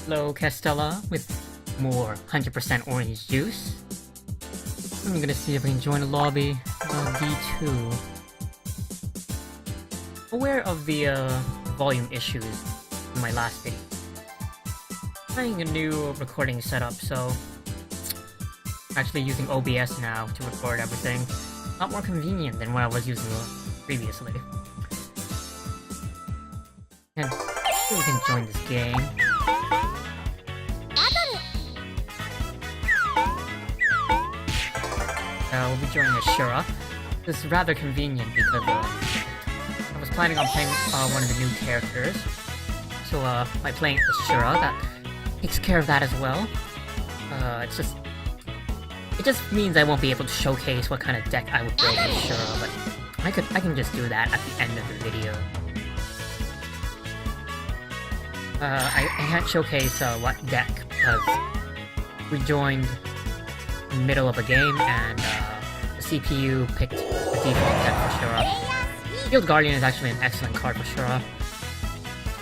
Hello, Castella, with more 100% orange juice. I'm gonna see if I can join a lobby on D2. Aware of the volume issues in my last video. Trying a new recording setup, so actually using OBS now to record everything. A lot more convenient than what I was using previously. And we can join this game. We'll be joining Ashura. This is rather convenient because I was planning on playing one of the new characters. So by playing Ashura, that takes care of that as well. It just means I won't be able to showcase what kind of deck I would build with Ashura, but I can just do that at the end of the video. I can't showcase what deck because we joined in the middle of a game and the CPU picked the default deck for Shura. Field Guardian is actually an excellent card for Shura.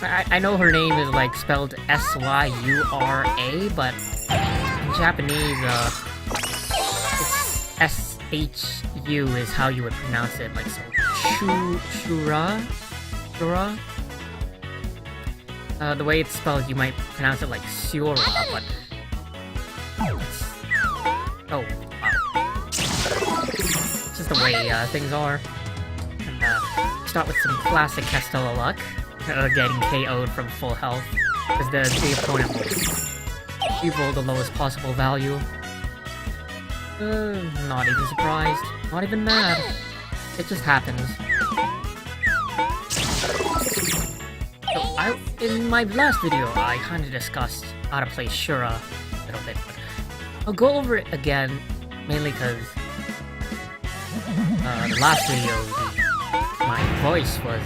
I know her name is like spelled S-Y-U-R-A, but in Japanese, it's S-H-U is how you would pronounce it, like so. Shura? The way it's spelled, you might pronounce it like Siora, but... Oh, wow. It's just the way things are. And, start with some classic Castella luck. Getting KO'd from full health. Because the opponent will roll the lowest possible value. Not even surprised. Not even mad. It just happens. So in my last video, I kinda discussed how to play Shura a little bit, but I'll go over it again, mainly because the last video, my voice was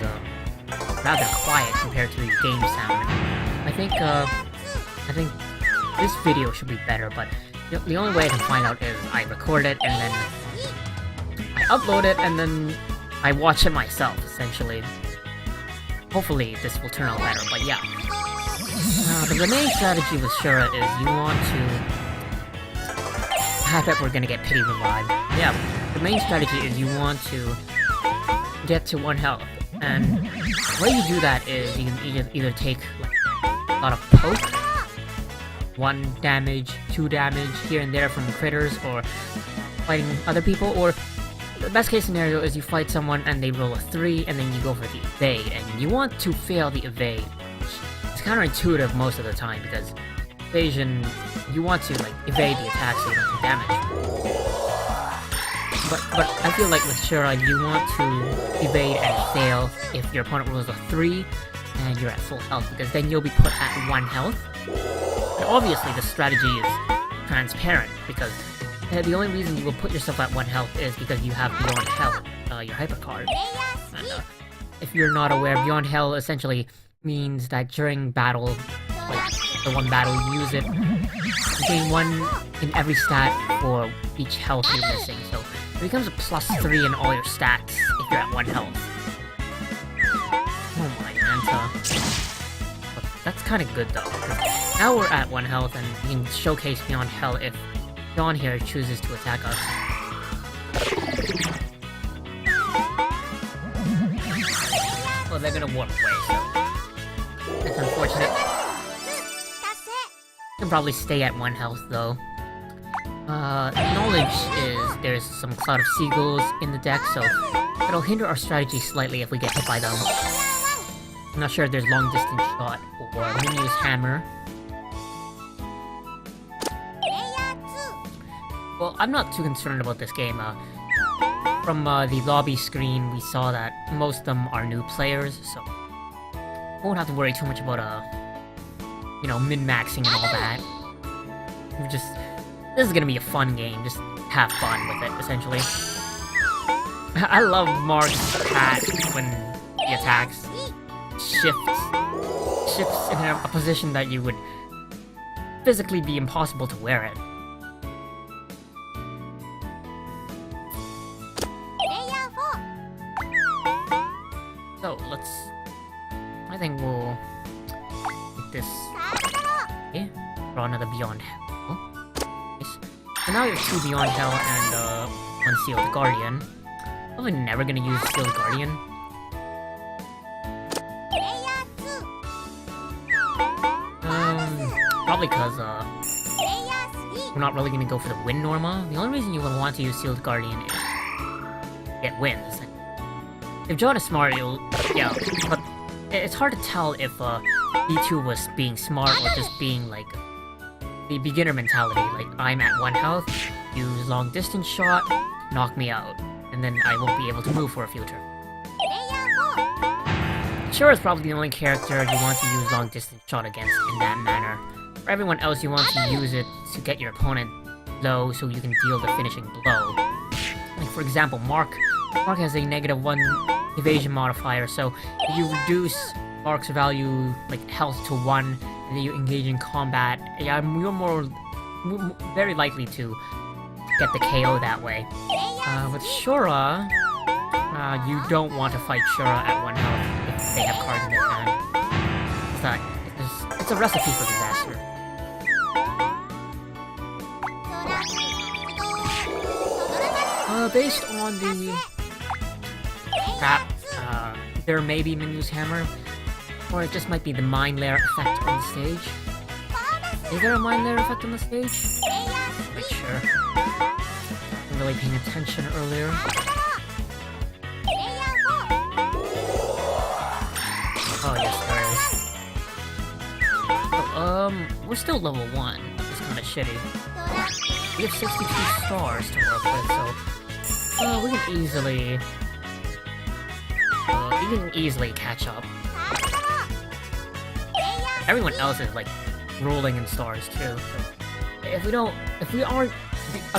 rather quiet compared to the game sound. I think this video should be better, but the only way I can find out is I record it and then I upload it and then I watch it myself, essentially. Hopefully this will turn out better, but yeah. The main strategy with Shura is you want to... I bet we're gonna get pity revived. Yeah, the main strategy is you want to get to 1 health, and the way you do that is you can either take like, a lot of poke, 1 damage, 2 damage here and there from critters, or fighting other people, or the best case scenario is you fight someone and they roll a 3 and then you go for the evade, and you want to fail the evade. It's counterintuitive most of the time because evasion, you want to like evade the attack so you don't take damage. But I feel like with Shura, you want to evade and fail if your opponent rolls a 3 and you're at full health, because then you'll be put at 1 health. And obviously the strategy is transparent, because the only reason you will put yourself at 1 health is because you have Beyond Hell, your hyper card. And if you're not aware, Beyond Hell essentially means that during battle, like the 1 battle, you use it. You gain 1 in every stat for each health you're missing, so it becomes a +3 in all your stats if you're at 1 health. Oh my Manta. But that's kinda good though. Now we're at 1 health and we can showcase Beyond Hell if Dawn here chooses to attack us. Well, they're gonna warp away, so it's unfortunate. Can probably stay at 1 health though. Knowledge is there's some Cloud of Seagulls in the deck, so it'll hinder our strategy slightly if we get hit by them. I'm not sure if there's long distance shot or Mimiu's hammer. Well, I'm not too concerned about this game. From the lobby screen, we saw that most of them are new players, so won't have to worry too much about you know, min-maxing and all that. This is gonna be a fun game, just have fun with it, essentially. I love Mark's hat when he attacks. Shifts in a position that you would physically be impossible to wear it. So, I think we'll take this Okay. Draw another Beyond Hell. Nice. So now you have 2 Beyond Hell and 1 Sealed Guardian. Probably never gonna use Sealed Guardian. Probably because, we're not really gonna go for the win Norma. The only reason you would want to use Sealed Guardian is to get wins. If John is smart, yeah, but it's hard to tell if D2 was being smart or just being like the beginner mentality. Like, I'm at 1 health, use long distance shot, knock me out, and then I won't be able to move for a few turns. Shura is probably the only character you want to use long distance shot against in that manner. For everyone else, you want to use it to get your opponent low so you can deal the finishing blow. Like, for example, Mark has a -1 evasion modifier, so if you reduce Mark's value, like health, to 1, and then you engage in combat, yeah, you're very likely to get the KO that way. With Shura, you don't want to fight Shura at 1 health if they have cards in their hand. It's a recipe for disaster. Based on there may be Minu's hammer, or it just might be the Mind Layer effect on the stage. Is there a Mind Layer effect on the stage? Not quite sure. Wasn't really paying attention earlier. Oh yes, there is. Oh, we're still level 1. It's kinda shitty. We have 62 stars to work with, so we can easily catch up. Everyone else is like rolling in stars too. So if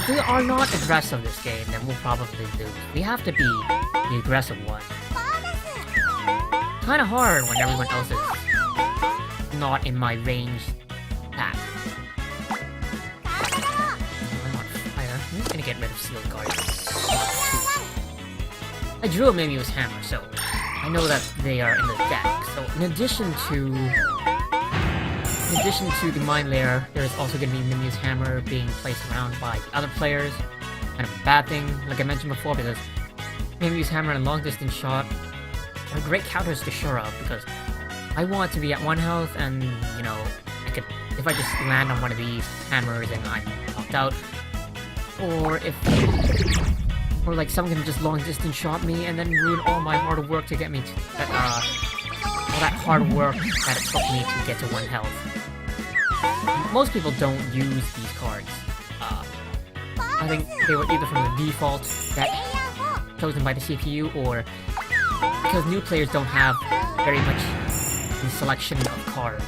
we are not aggressive this game, then we'll probably lose. We have to be the aggressive one. Kinda hard when everyone else is not in my range attack. I'm on fire. I'm just gonna get rid of Sealed Guardian. I drew a Mimiu's hammer, so I know that they are in the deck. So in addition to the Mind Layer, there's also going to be Mimiu's hammer being placed around by the other players. Kind of a bad thing, like I mentioned before, because Mimiu's hammer and long distance shot are great counters to Shura, because I want to be at 1 health, and you know, if I just land on one of these hammers and I'm knocked out, or like someone can just long distance shot me and then ruin all my hard work to get me to all that hard work that it took me to get to 1 health. Most people don't use these cards. I think they were either from the default deck chosen by the CPU, or because new players don't have very much selection of cards.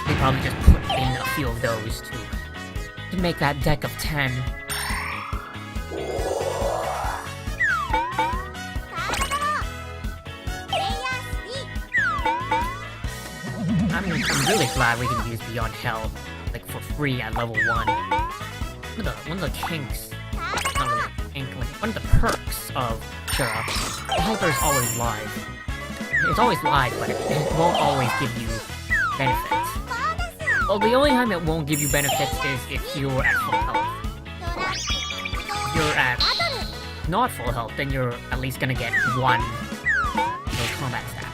They probably just put in a few of those to make that deck of 10. I'm really glad we can use Beyond Hell, like, for free at level 1. One of the kinks, not really a kink, one of the perks of Shura, the hyper is always live. It's always live, but it won't always give you benefits. Well, the only time it won't give you benefits is if you're at full health. If you're at not full health, then you're at least gonna get 1 those combat stats.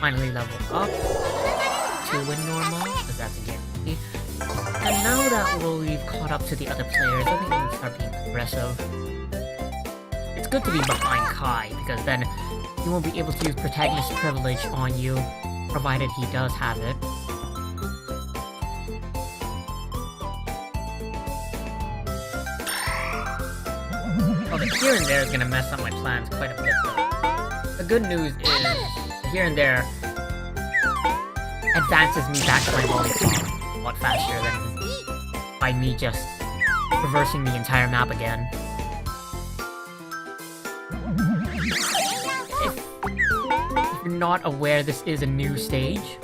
Finally level up to win normal, because that's a guarantee. And now that we've caught up to the other players, I think we can start being aggressive. It's good to be behind Kai, because then you won't be able to use Protagonist Privilege on you, provided he does have it. Well, the here and there is gonna mess up my plans quite a bit, though. The good news is, here and there advances me back to my lollipop a lot faster than by me just reversing the entire map again. If you're not aware, this is a new stage.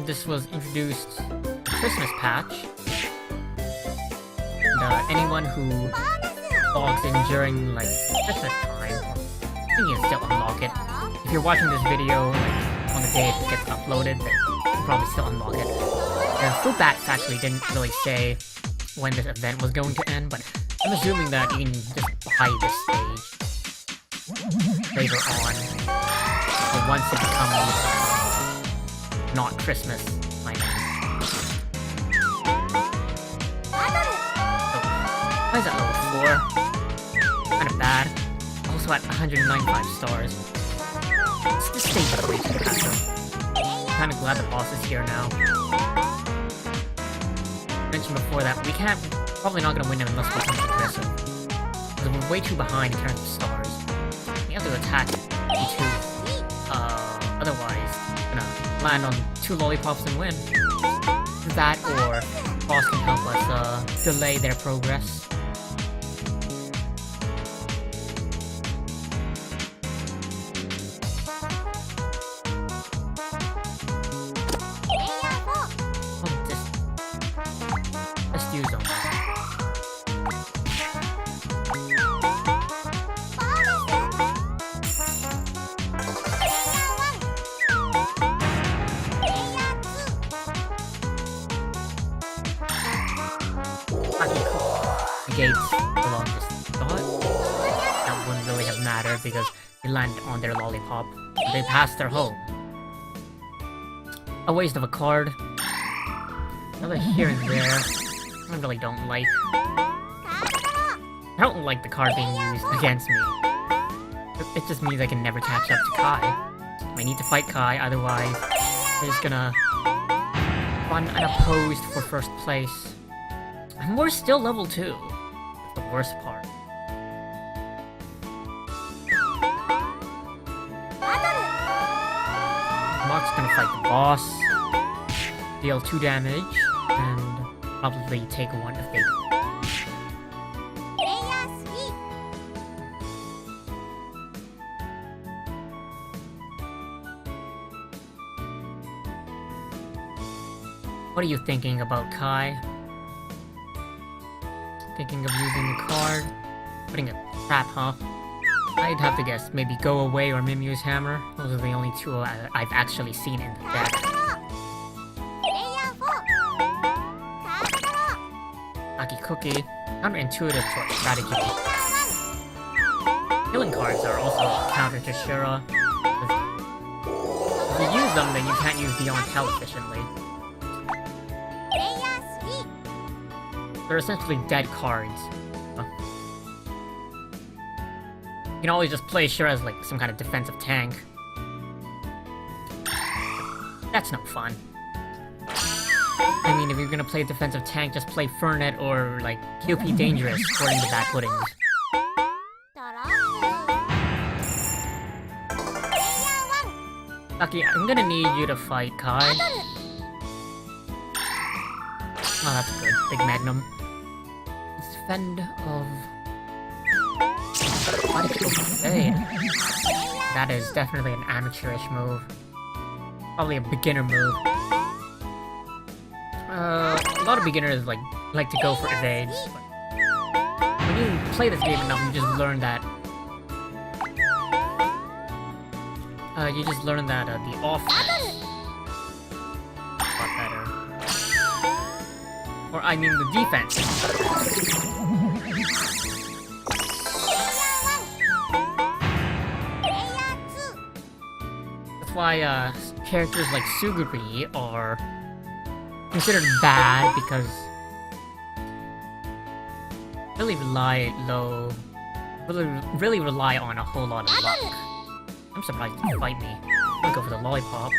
This was introduced Christmas patch. And anyone who logs in during like Christmas time, I think you can still unlock it. If you're watching this video like on the day it gets uploaded, then you can probably still unlock it. The Foodbacks actually didn't really say when this event was going to end, but I'm assuming that you can just buy this stage later on. Or once it becomes not Christmas, I mean. Why is that level 4? Kinda bad. Also at 195 stars. This stage is way too passive. I'm kinda glad the boss is here now. I mentioned before that we probably not gonna win him unless we become aggressive. Because we're way too behind in terms of stars. We have to attack E2. Otherwise, we're gonna land on 2 lollipops and win. That or boss can help us delay their progress. Gates along this dot. That wouldn't really have mattered because they landed on their lollipop. They passed their home. A waste of a card. Another here and there. I really don't like. I don't like the card being used against me. It just means I can never catch up to Kai. I need to fight Kai, otherwise they're just gonna run unopposed for first place. And we're still level 2. The worst part. Mark's gonna fight the boss, deal 2 damage, and probably take 1 if they do. What are you thinking about, Kai? Thinking of using a card? Putting a trap, huh? I'd have to guess maybe Go Away or Mimiu's Hammer. Those are the only 2 I've actually seen in the deck. Aki Cookie. Counterintuitive to our strategy. Healing cards are also a counter to Shura. If you use them, then you can't use Beyond Hell efficiently. They're essentially dead cards. You can always just play Shura as like some kind of defensive tank. That's no fun. I mean, if you're gonna play defensive tank, just play Fernet or like QP Dangerous according to Bad Puddings. Lucky, I'm gonna need you to fight Kai. Oh, that's good. Big Magnum. Let's defend of... What did you say? That is definitely an amateurish move. Probably a beginner move. A lot of beginners like to go for evades. But when you play this game enough, you just learn that... the offense... a lot better. Or, I mean, the defense. That's why, characters like Suguri are considered bad because really rely on a whole lot of luck. I'm surprised you fight me. I'm gonna go for the lollipop.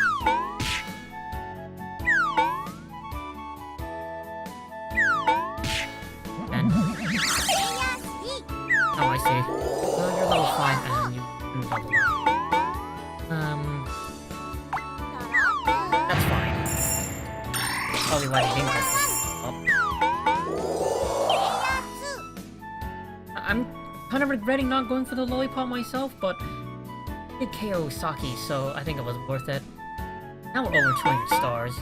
Oh, I see. Well, you're level 5 and you can level up. That's fine. Probably why they didn't get this up. I'm kind of regretting not going for the lollipop myself, but I did KO Saki, so I think it was worth it. Now we're over 200 stars.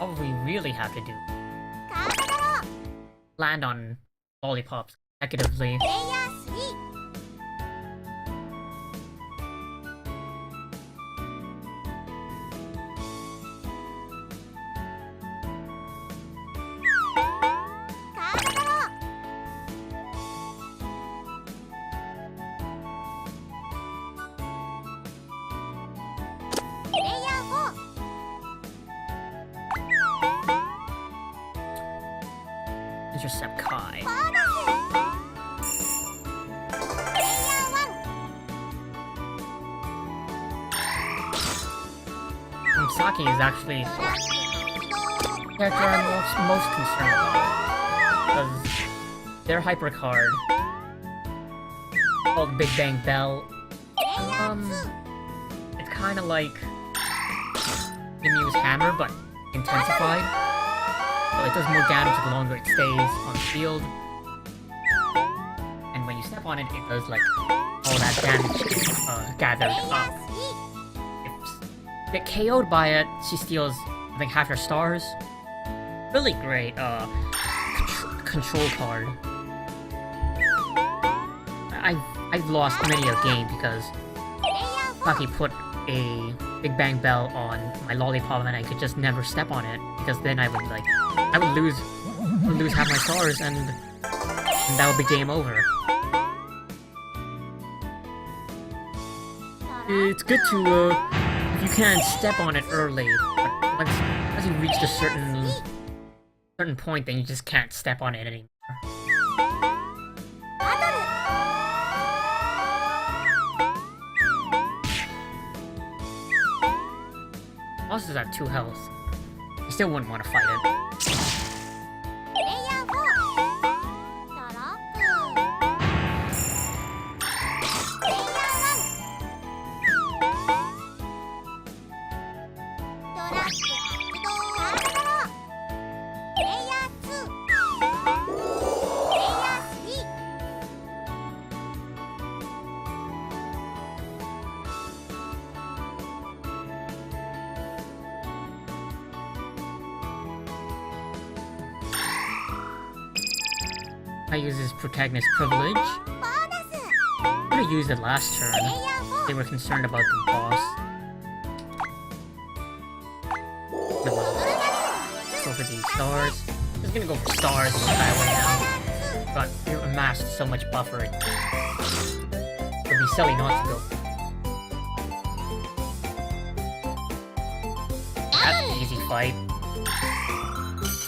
All we really have to do land on lollipops consecutively. Intercept Kai. Saki is actually the character I'm most concerned about. Because their hyper card, called Big Bang Bell, it's kinda like Ymew's hammer, but intensified. So it does more damage the longer it stays on the field. And when you step on it, it does like all that damage gathered up. If you get KO'd by it, she steals, I think, half your stars. Really great control card. I've lost many a game because Saki put a Big Bang Bell on my lollipop and I could just never step on it because then I would lose half my stars and that would be game over. It's good to if you can step on it early, but once you reach a certain point, then you just can't step on it anymore. Boss is at 2 health. I still wouldn't want to fight it. I use his protagonist privilege. I could have used it last turn. They were concerned about the boss. Go for these stars. I'm just gonna go for stars the entire way now. But you amassed so much buffer, it would be silly not to go. That's an easy fight.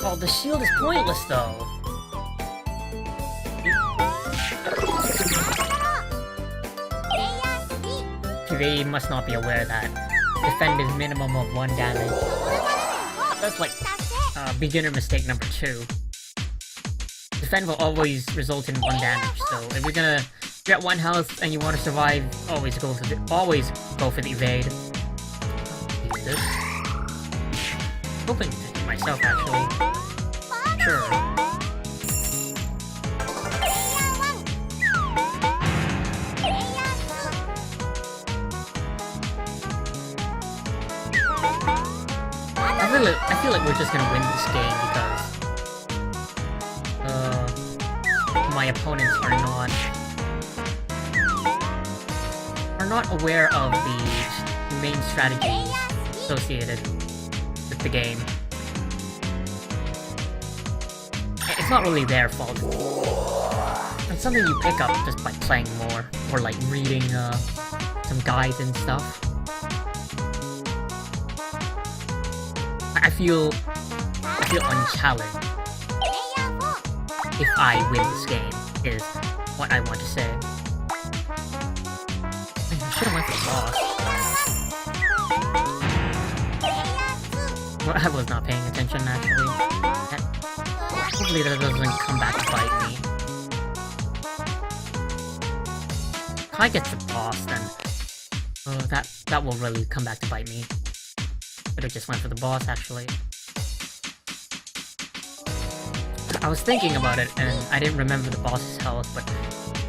Oh, the shield is pointless though. They must not be aware that defend is minimum of 1 damage. That's like beginner mistake number 2. Defend will always result in 1 damage, so if you're gonna get 1 health and you want to survive, always go for the evade. Use this. Hoping to hit myself actually. Sure. I feel like we're just gonna win this game because my opponents are not aware of the main strategies associated with the game. It's not really their fault. It's something you pick up just by playing more, or like reading some guides and stuff. I feel unchallenged if I win this game, is what I want to say. I should've went for the boss. Well, I was not paying attention, actually. Hopefully that doesn't come back to bite me. If I get the boss, then that will really come back to bite me. Could've just went for the boss, actually. I was thinking about it, and I didn't remember the boss's health, but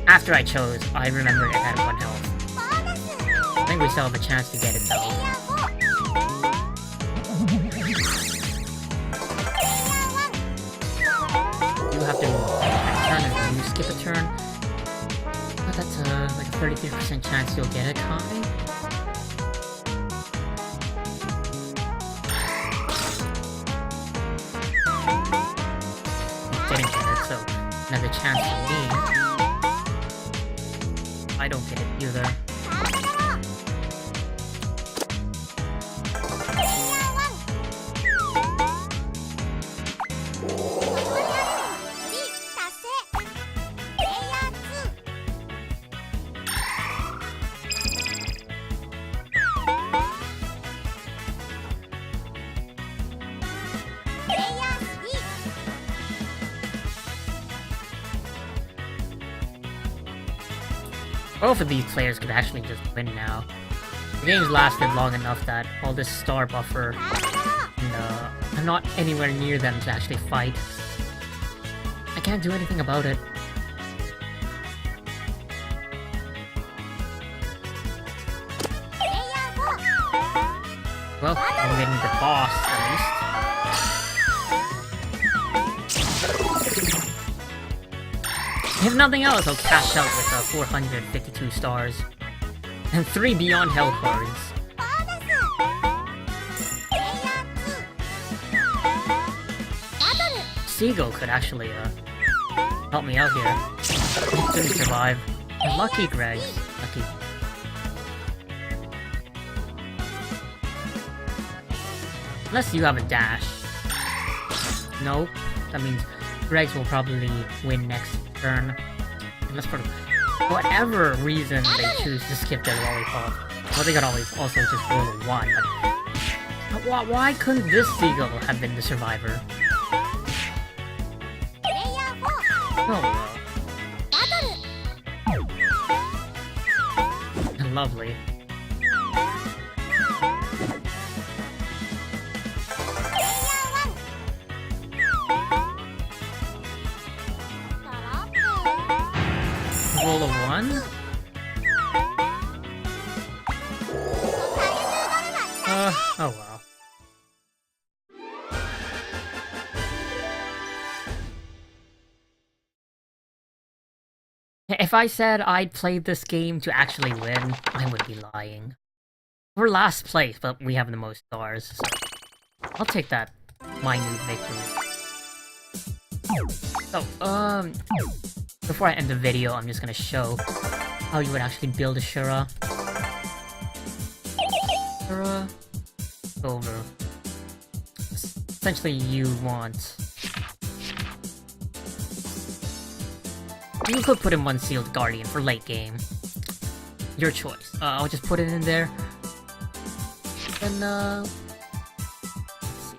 after I chose, I remembered it had 1 health. I think we still have a chance to get it, though. You have to turn and you skip a turn. But that's like a 33% chance you'll get it high. Didn't get it, so another chance for me. I don't get it either. Both of these players could actually just win now. The game's lasted long enough that all this star buffer, and I'm not anywhere near them to actually fight. I can't do anything about it. Well, I'm getting the boss at least. If nothing else, I'll cash out with 452 stars. And 3 Beyond Hell cards. Seagull could actually help me out here. He couldn't survive. Lucky, Greg. Lucky. Unless you have a dash. Nope. That means Greg's will probably win next turn. Unless for whatever reason they choose to skip their lollipop. Well, they could always also just roll a 1, but why couldn't this Seagull have been the survivor? Oh well. Lovely. Roll a 1? Oh well. If I said I'd played this game to actually win, I would be lying. We're last place, but we have the most stars, so I'll take that minute victory. So, before I end the video, I'm just gonna show how you would actually build a Shura. Shura over. Essentially, you want... You could put in one Sealed Guardian for late game. Your choice. I'll just put it in there. Then, let's see.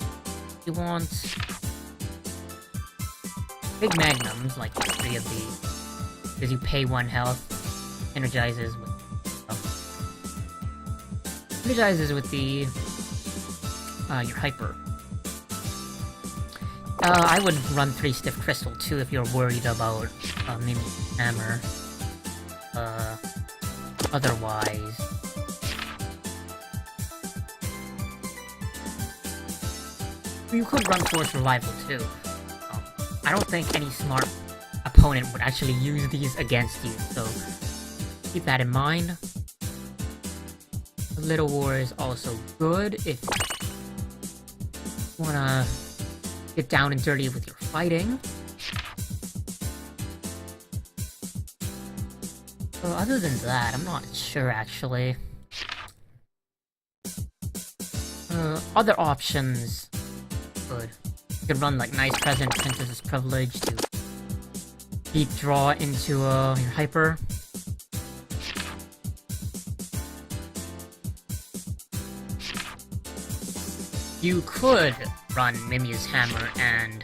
You want... Big Magnums, like 3 of these. Because you pay 1 health. Energizes with... Energizes with the... your Hyper. I would run 3 Stiff Crystal too if you're worried about maybe Hammer. Otherwise... You could run Force Revival too. I don't think any smart opponent would actually use these against you, so keep that in mind. Little War is also good if you wanna get down and dirty with your fighting. So other than that, I'm not sure actually. Other options, good. You could run like Nice Present, Princess's Privilege to deep draw into your Hyper. You could run Mimiu's Hammer and...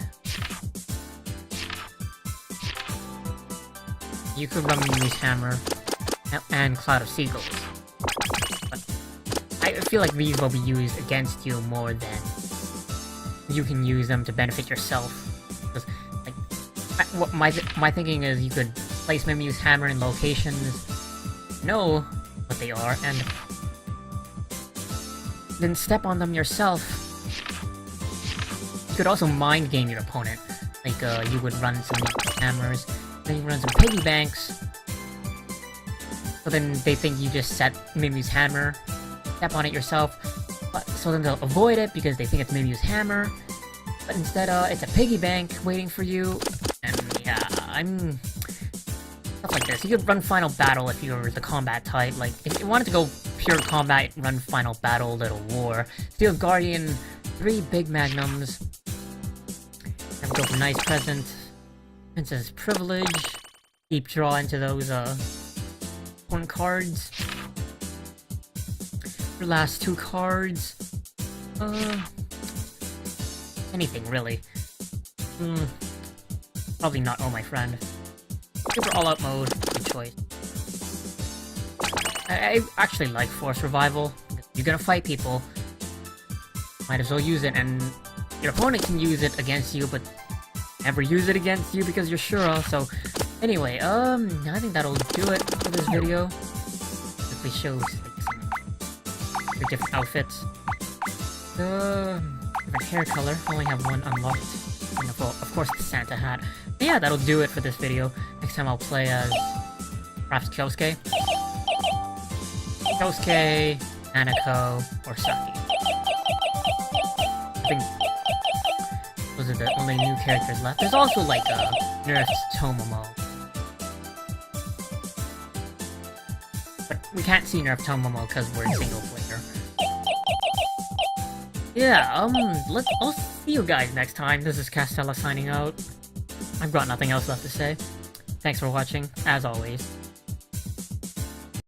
You could run Mimiu's Hammer and Cloud of Seagulls. But I feel like these will be used against you more than you can use them to benefit yourself. Because, like, my thinking is you could place Mimiu's Hammer in locations, know what they are, and then step on them yourself. You could also mind game your opponent. Like, you would run some hammers, then you run some piggy banks. So then they think you just set Mimiu's hammer, step on it yourself. But, so then they'll avoid it because they think it's Mimiu's hammer. But instead, it's a piggy bank waiting for you. And yeah, stuff like this. You could run Final Battle if you were the combat type. Like, if you wanted to go pure combat, run Final Battle, Little War. Steel Guardian, 3 big magnums. And go for Nice Present, Princess Privilege, deep draw into those, important cards. Your last 2 cards, anything really. Probably not Oh My Friend. Super All-Out Mode, good choice. I actually like Force Revival. You're gonna fight people, might as well use it, and your opponent can use it against you, but never use it against you because you're Shura. So, anyway, I think that'll do it for this video. Quickly shows like, your different outfits. Different hair color. Only have one unlocked. And of course, the Santa hat. But yeah, that'll do it for this video. Next time I'll play as perhaps Kyosuke, Nanako, or Saki. I think those are the only new characters left. There's also like Nerf's Tomomo. But we can't see Nerf Tomomo because we're single player. Yeah, I'll see you guys next time. This is Castella signing out. I've got nothing else left to say. Thanks for watching, as always.